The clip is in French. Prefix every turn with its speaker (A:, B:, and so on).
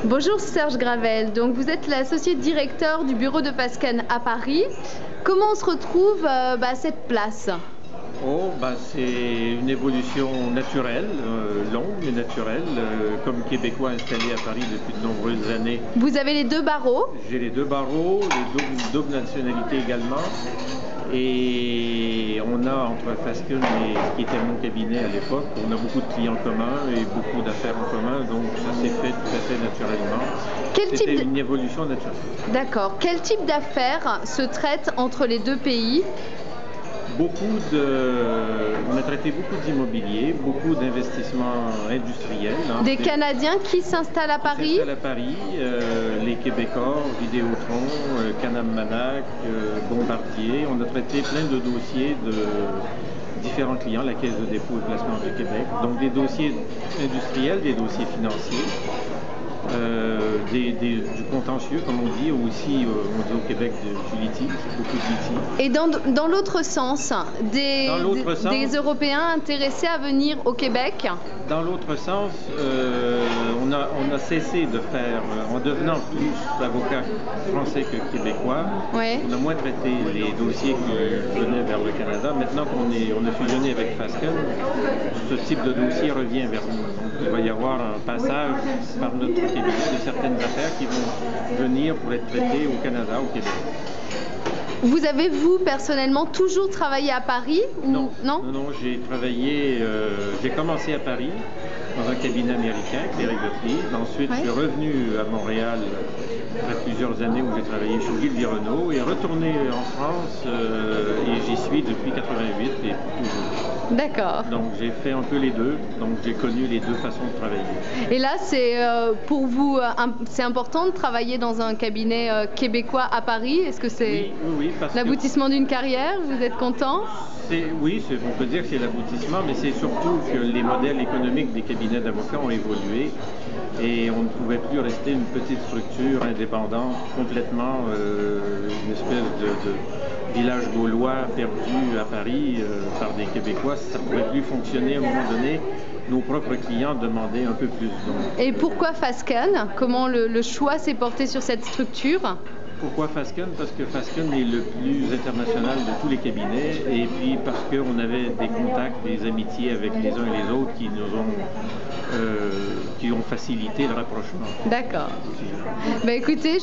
A: Bonjour Serge Gravel, donc vous êtes l'associé directeur du bureau de Fasken à Paris. Comment on se retrouve à cette place?
B: C'est une évolution naturelle, longue mais naturelle, comme Québécois installé à Paris depuis de nombreuses années.
A: Vous avez les deux barreaux?
B: J'ai les deux barreaux, les double nationalité également. Et on a entre Fasken et ce qui était mon cabinet à l'époque, on a beaucoup de clients communs et beaucoup d'affaires en commun, donc ça s'est fait tout à fait naturellement. C'était une évolution naturelle.
A: D'accord. Quel type d'affaires se traitent entre les deux pays?
B: On a traité beaucoup d'immobilier, beaucoup d'investissements industriels.
A: Des Canadiens qui s'installent à Paris?
B: Qui s'installent à Paris, les Québécois, Vidéotron, Canam Manac, Bombardier. On a traité plein de dossiers de différents clients, la Caisse de dépôt et placement du Québec. Donc des dossiers industriels, des dossiers financiers. Du contentieux, comme on dit, ou aussi on dit au Québec du litige, beaucoup de litiges.
A: Et dans l'autre sens, des Européens intéressés à venir au Québec?
B: Dans l'autre sens, on a cessé de faire, en devenant plus avocat français que québécois,
A: ouais.
B: On a moins traité les dossiers qui venaient vers le Canada. Maintenant qu'on a fusionné avec Fasken, ce type de dossier revient vers nous. Donc, il va y avoir un passage par notre cabinet de certaines affaires qui vont venir pour être traitées au Canada, au Québec.
A: Vous avez, vous, personnellement, toujours travaillé à Paris ou...
B: Non, j'ai travaillé, j'ai commencé à Paris, dans un cabinet américain, Cléric de Fleet. Ensuite, je suis revenu à Montréal après plusieurs années où j'ai travaillé chez Gilles Renault et retourné en France et j'y suis depuis 88 et toujours.
A: D'accord.
B: Donc j'ai fait un peu les deux, donc j'ai connu les deux façons de travailler.
A: Et là, c'est pour vous, c'est important de travailler dans un cabinet québécois à Paris? Est-ce que c'est l'aboutissement d'une carrière? Vous êtes content?
B: Oui, on peut dire que c'est l'aboutissement, mais c'est surtout que les modèles économiques des cabinets d'avocats ont évolué et on ne pouvait plus rester une petite structure indépendante, complètement une espèce de village gaulois perdu à Paris par des Québécois. Ça ne pourrait plus fonctionner à un moment donné. Nos propres clients demandaient un peu plus.
A: Et pourquoi Fasken? Comment le choix s'est porté sur cette structure?
B: Pourquoi Fasken? Parce que Fasken est le plus international de tous les cabinets et puis parce qu'on avait des contacts, des amitiés avec les uns et les autres qui ont facilité le rapprochement.
A: D'accord. Écoutez,